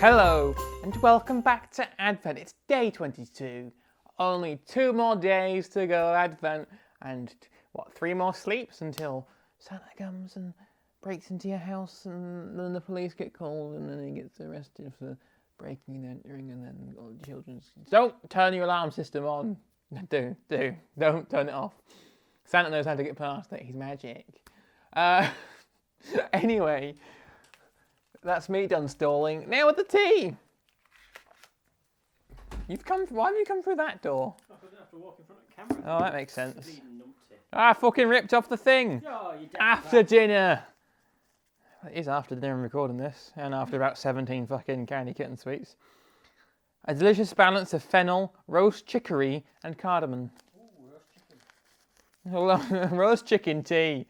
Hello and welcome back to Advent. It's day 22. Only 2 more days to go Advent and 3 more sleeps until Santa comes and breaks into your house and then the police get called and then he gets arrested for breaking and entering and then all the children... Don't turn your alarm system on. Don't turn it off. Santa knows how to get past it. He's magic. Anyway... That's me done stalling. Now with the tea! Why have you come through that door? I didn't have to walk in front of the camera. Oh, that makes sense. I fucking ripped off the thing! Oh, you after dinner! It is after dinner I'm recording this, and after about 17 fucking candy kitten sweets. A delicious balance of fennel, roast chicory, and cardamom. Ooh, roast chicken. Roast chicken tea.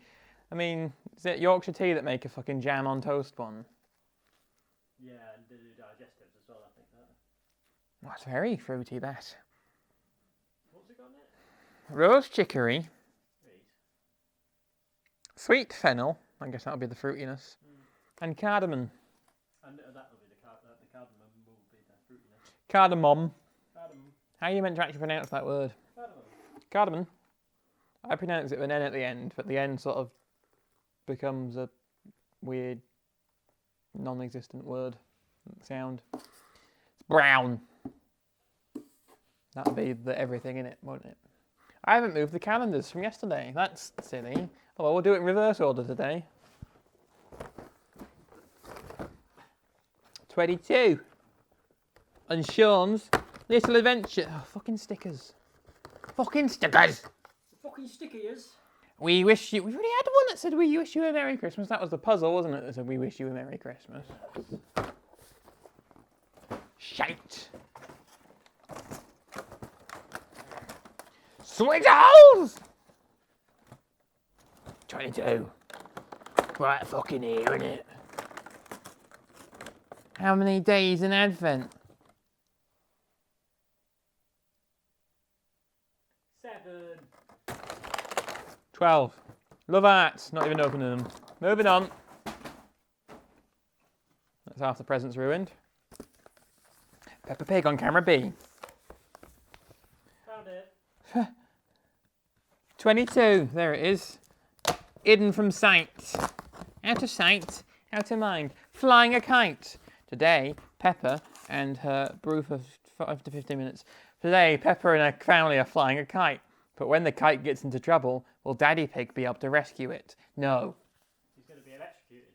I mean, is it Yorkshire tea that make a fucking jam on toast one? Yeah, and they do digestives as well, I think that. That's very fruity, that. What's it got in it? Roast chicory, Sweet. sweet fennel, I guess that'll be the fruitiness, and cardamom. And that will be the cardamom will be the fruitiness. Cardamom. Cardamom. How are you meant to actually pronounce that word? Cardamom. Cardamom. I pronounce it with an N at the end, but the N sort of becomes a weird, non-existent word sound. It's brown. That'll be the everything in it, won't it? I haven't moved the calendars from yesterday. That's silly. Oh, well, we'll do it in reverse order today. 22. And Sean's little adventure. Oh, fucking stickers. Fucking stickers! Fucking stickers. We wish you... We've already had one that said we wish you a Merry Christmas. That was the puzzle, wasn't it? That said we wish you a Merry Christmas. Shite. Sweet holes! 22. Right fucking here, innit? How many days in Advent? 7. 12. Love arts. Not even opening them. Moving on. That's half the presents ruined. Peppa Pig on camera B. Found it. 22. There it is. Hidden from sight. Out of sight. Out of mind. Flying a kite. Today, Peppa and her brew for 5 to 15 minutes. Today, Peppa and her family are flying a kite. But when the kite gets into trouble, will Daddy Pig be able to rescue it? No. He's going to be electrocuted.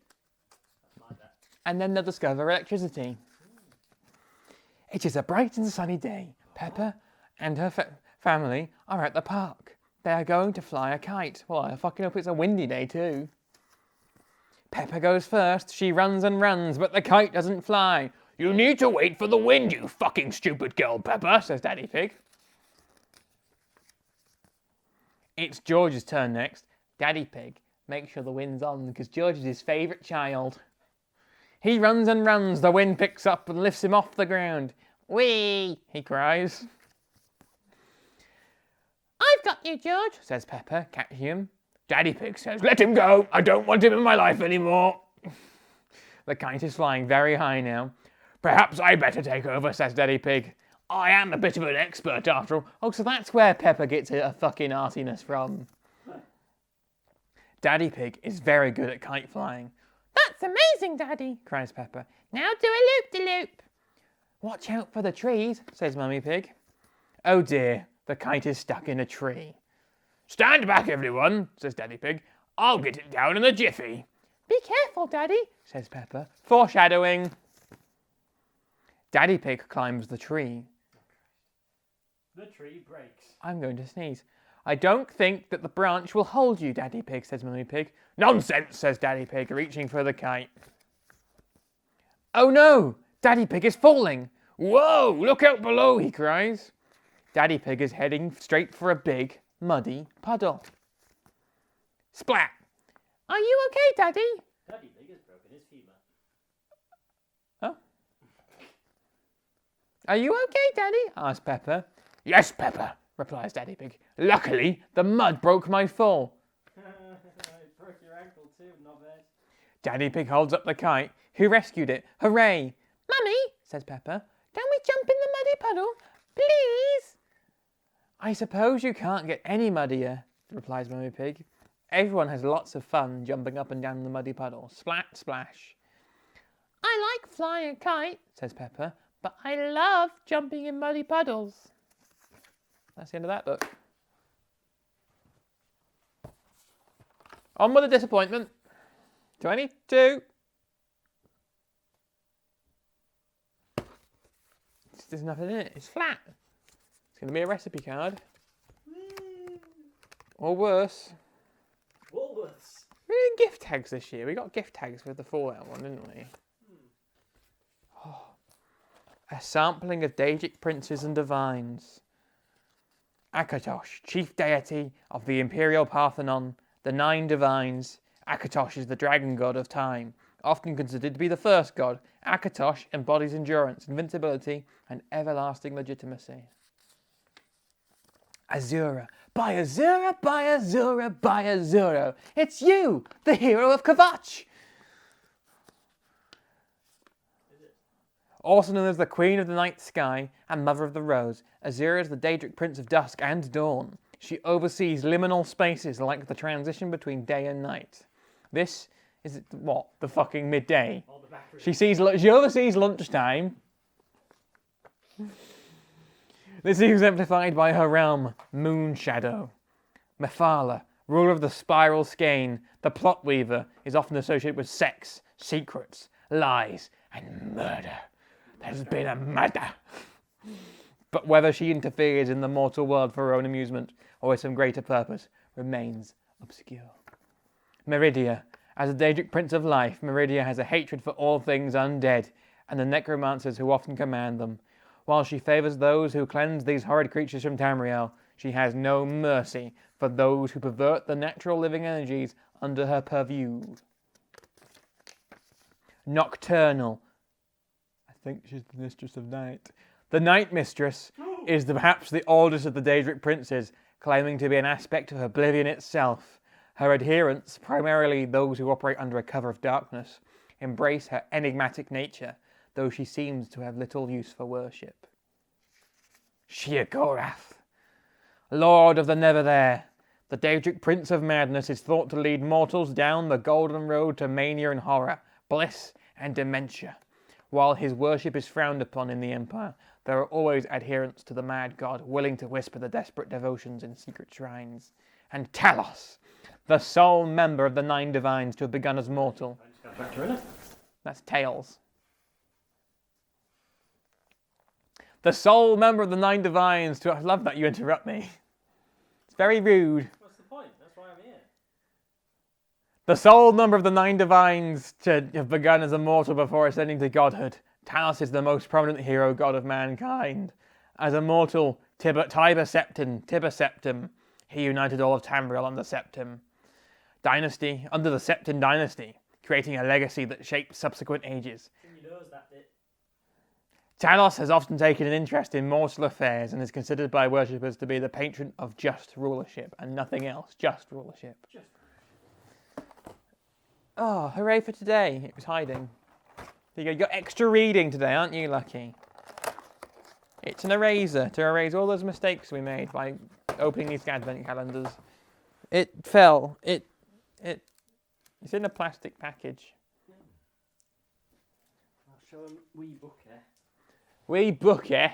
That's like that. And then they'll discover electricity. It is a bright and sunny day. Peppa and her family are at the park. They are going to fly a kite. Well, I fucking hope it's a windy day too. Peppa goes first. She runs and runs, but the kite doesn't fly. You need to wait for the wind, you fucking stupid girl, Peppa, says Daddy Pig. It's George's turn next. Daddy Pig makes sure the wind's on because George is his favourite child. He runs and runs. The wind picks up and lifts him off the ground. Whee! He cries. I've got you, George, says Peppa, catching him. Daddy Pig says, let him go. I don't want him in my life anymore. The kite is flying very high now. Perhaps I better take over, says Daddy Pig. I am a bit of an expert after all. Oh, so that's where Peppa gets a fucking artiness from. Daddy Pig is very good at kite flying. That's amazing, Daddy, cries Peppa. Now do a loop-de-loop. Watch out for the trees, says Mummy Pig. Oh dear, the kite is stuck in a tree. Stand back, everyone, says Daddy Pig. I'll get it down in a jiffy. Be careful, Daddy, says Peppa, foreshadowing. Daddy Pig climbs the tree. The tree breaks. I'm going to sneeze. I don't think that the branch will hold you, Daddy Pig, says Mummy Pig. Nonsense, says Daddy Pig, reaching for the kite. Oh no, Daddy Pig is falling. Whoa, look out below, he cries. Daddy Pig is heading straight for a big, muddy puddle. Splat. Are you okay, Daddy? Daddy Pig has broken his femur. Oh. Are you okay, Daddy? Asks Peppa. Yes, Peppa, replies Daddy Pig. Luckily, the mud broke my fall. It broke your ankle too, not bad. Daddy Pig holds up the kite. Who rescued it? Hooray! Mummy, says Pepper, can we jump in the muddy puddle? Please? I suppose you can't get any muddier, replies Mummy Pig. Everyone has lots of fun jumping up and down the muddy puddle. Splat, splash. I like flying a kite, says Pepper, but I love jumping in muddy puddles. That's the end of that book. On with the disappointment. 22. There's nothing in it. It's flat. It's going to be a recipe card. Or worse. Woolworths. We did gift tags this year. We got gift tags with the Fallout one, didn't we? Oh. A sampling of Daedric princes and divines. Akatosh, chief deity of the Imperial Parthenon, the 9 divines. Akatosh is the dragon god of time, often considered to be the first god. Akatosh embodies endurance, invincibility, and everlasting legitimacy. Azura, by Azura, by Azura, by Azura. It's you, the hero of Kvatch. Also known as the Queen of the Night Sky and Mother of the Rose, Azura is the Daedric Prince of Dusk and Dawn. She oversees liminal spaces like the transition between day and night. This is what? The fucking midday. She oversees lunchtime. This is exemplified by her realm, Moonshadow. Mephala, ruler of the Spiral Skein, the Plot Weaver, is often associated with sex, secrets, lies, and murder. There's been a murder. But whether she interferes in the mortal world for her own amusement or with some greater purpose remains obscure. Meridia. As a Daedric Prince of Life, Meridia has a hatred for all things undead and the necromancers who often command them. While she favours those who cleanse these horrid creatures from Tamriel, she has no mercy for those who pervert the natural living energies under her purview. Nocturnal. I think she's the Mistress of Night. The Night Mistress is perhaps the oldest of the Daedric princes, claiming to be an aspect of oblivion itself. Her adherents, primarily those who operate under a cover of darkness, embrace her enigmatic nature, though she seems to have little use for worship. Sheogorath, Lord of the Never There. The Daedric Prince of Madness is thought to lead mortals down the golden road to mania and horror, bliss and dementia. While his worship is frowned upon in the Empire, there are always adherents to the mad god willing to whisper the desperate devotions in secret shrines. And Talos, the sole member of the 9 divines to have begun as mortal. That's Tails. The sole member of the 9 divines to... I love that you interrupt me. It's very rude. What's the point? That's why I'm here. The sole member of the 9 divines to have begun as a mortal before ascending to godhood. Talos is the most prominent hero god of mankind. As a mortal, Tiber Septim, he united all of Tamriel under Septim dynasty, under the Septim dynasty, creating a legacy that shaped subsequent ages. Who knows that bit? Talos has often taken an interest in mortal affairs and is considered by worshippers to be the patron of just rulership and nothing else, just rulership. Oh, hooray for today. It was hiding. There you go. You got extra reading today, aren't you, Lucky? It's an eraser to erase all those mistakes we made by opening these advent calendars. It fell. It's in a plastic package. I'll show him wee book, eh? Wee book, eh?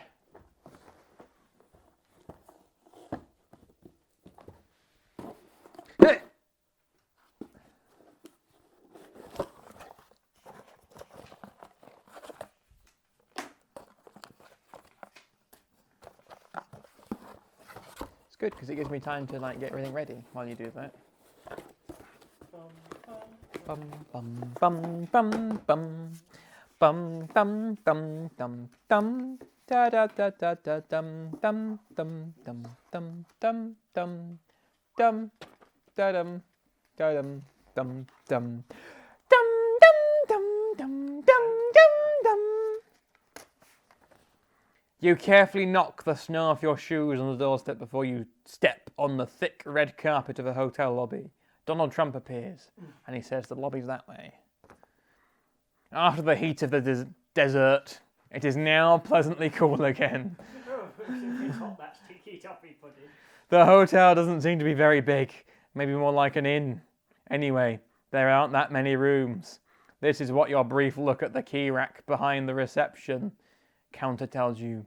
It's good because it gives me time to like get everything ready while you do that. Bum bum bum bum bum bum dum dum dum dum da da da da da dum dum dum dum dum dum dum dum da dum da dum dum dum dum dum dum dum dum dum. You carefully knock the snow off your shoes on the doorstep before you step on the thick red carpet of a hotel lobby. Donald Trump appears, and he says the lobby's that way. After the heat of the desert. It is now pleasantly cool again. It's hot, that sticky toffee pudding. The hotel doesn't seem to be very big, maybe more like an inn. Anyway, there aren't that many rooms. This is what your brief look at the key rack behind the reception counter tells you.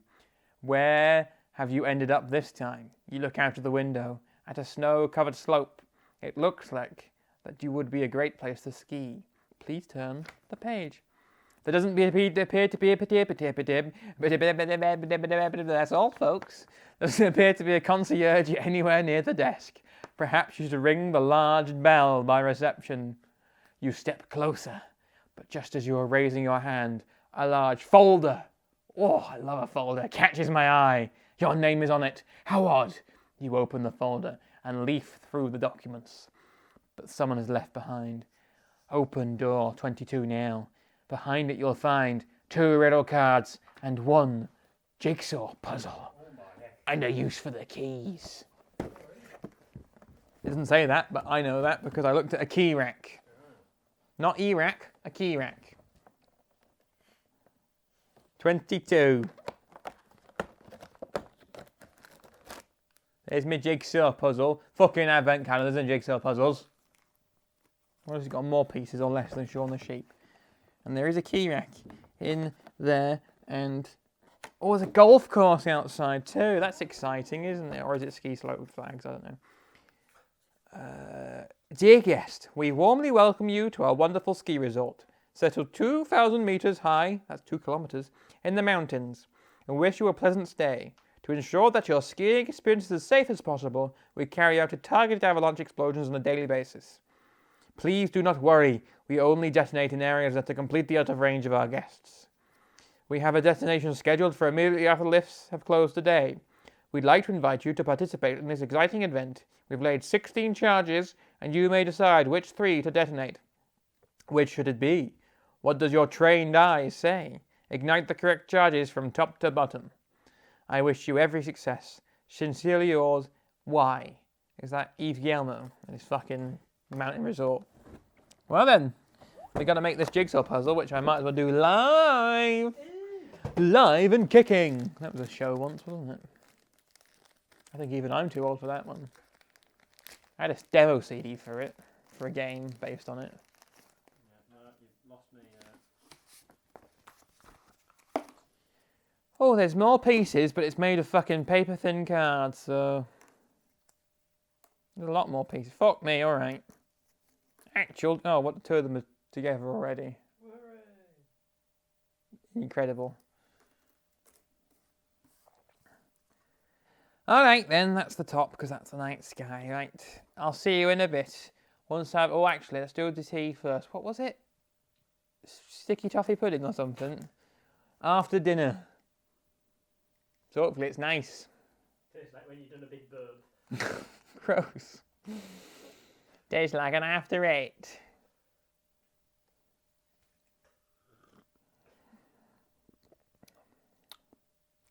Where have you ended up this time? You look out of the window at a snow-covered slope. It looks like that you would be a great place to ski. Please turn the page. There doesn't appear to be that's all, folks. There doesn't appear to be a concierge anywhere near the desk. Perhaps you should ring the large bell by reception. You step closer, but just as you are raising your hand, a large folder, oh, I love a folder, catches my eye. Your name is on it. How odd. You open the folder and leaf through the documents. But someone is left behind. Open door 22 now. Behind it you'll find 2 riddle cards and 1 jigsaw puzzle. And a use for the keys. It doesn't say that, but I know that because I looked at a key rack. Not E-rack, a key rack. 22. There's my jigsaw puzzle. Fucking advent calendars and jigsaw puzzles. Or has it got more pieces or less than shown on the sheet? And there is a key rack in there, and oh, there's a golf course outside too. That's exciting, isn't it? Or is it ski slope flags? I don't know. Dear guest, we warmly welcome you to our wonderful ski resort, settled 2,000 meters high, that's 2 kilometers, in the mountains, and wish you a pleasant stay. To ensure that your skiing experience is as safe as possible, we carry out targeted avalanche explosions on a daily basis. Please do not worry, we only detonate in areas that are completely out of range of our guests. We have a detonation scheduled for immediately after the lifts have closed today. We'd like to invite you to participate in this exciting event. We've laid 16 charges, and you may decide which 3 to detonate. Which should it be? What does your trained eye say? Ignite the correct charges from top to bottom. I wish you every success. Sincerely yours, Y. Is that Yves Guillemot and his fucking mountain resort? Well then, we're going to make this jigsaw puzzle, which I might as well do live. Live and kicking. That was a show once, wasn't it? I think even I'm too old for that one. I had a demo CD for it, for a game based on it. Yeah, no, you've lost me. Oh, there's more pieces, but it's made of fucking paper thin cards, so... There's a lot more pieces. Fuck me, alright. Actual... Oh, what, the 2 of them are together already. Hooray. Incredible. Alright then, that's the top, because that's the night sky, right? I'll see you in a bit. Once I've... Oh, actually, let's do the tea first. What was it? Sticky toffee pudding or something? After dinner. So hopefully it's nice. Tastes like when you've done a big burp. Gross. Tastes like an after 8.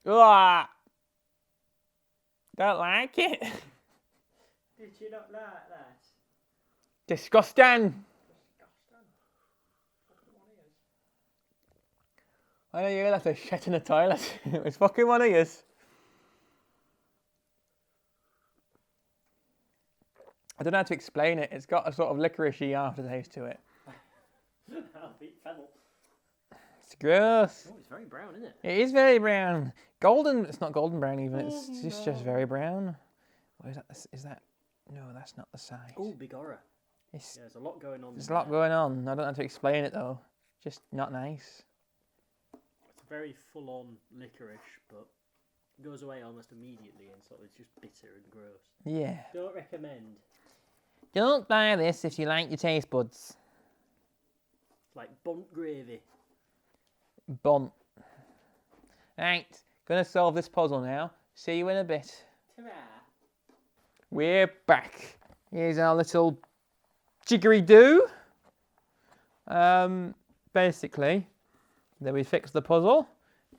Ugh. Don't like it. Did you not like that? Disgusting. Disgusting. Fucking one of yours. I know you're gonna have to shit in the toilet. It's fucking one of yours. I don't know how to explain it. It's got a sort of licoricey aftertaste to it. I'll beat Fennel. It's gross. Oh, it's very brown, isn't it? It is very brown. Golden. It's not golden brown even. It's just very brown. What is that? Is that? No, that's not the size. Oh, big horror. It's, Yeah, there's a lot going on. there's a lot going on. I don't know how to explain it though. Just not nice. It's very full-on licorice, but goes away almost immediately, and sort of it's just bitter and gross. Yeah. Don't recommend. Don't buy this if you like your taste buds. It's like bunt gravy. Bunt. Right, gonna solve this puzzle now. See you in a bit. Ta-ra. We're back. Here's our little jiggery-doo. Basically, then we fixed the puzzle.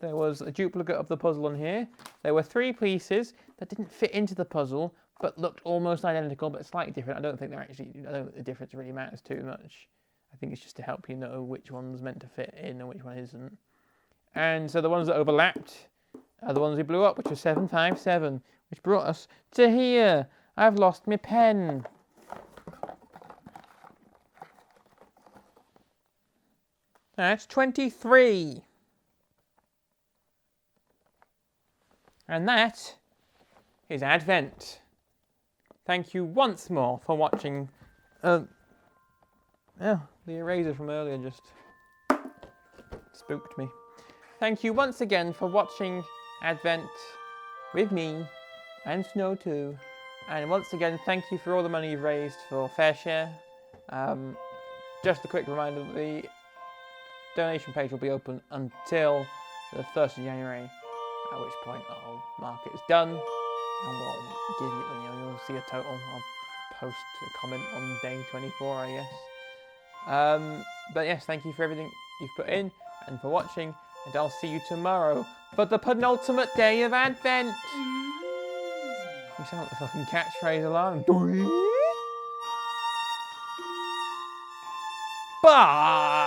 There was a duplicate of the puzzle on here. There were 3 pieces that didn't fit into the puzzle, but looked almost identical, but slightly different. I don't think I don't think the difference really matters too much. I think it's just to help you know which one's meant to fit in and which one isn't. And so the ones that overlapped are the ones we blew up, which was 757, which brought us to here. I've lost my pen. That's 23. And that is Advent. Thank you once more for watching. The eraser from earlier just spooked me. Thank you once again for watching Advent with me and Snow too. And once again, thank you for all the money you've raised for Fair Share. Just a quick reminder that the donation page will be open until the 1st of January, at which point I'll mark it as done, and we'll give you, you'll see a total. I'll post a comment on day 24, I guess. But yes, thank you for everything you've put in and for watching, and I'll see you tomorrow for the penultimate day of Advent. You sound like the fucking catchphrase alarm. Bye!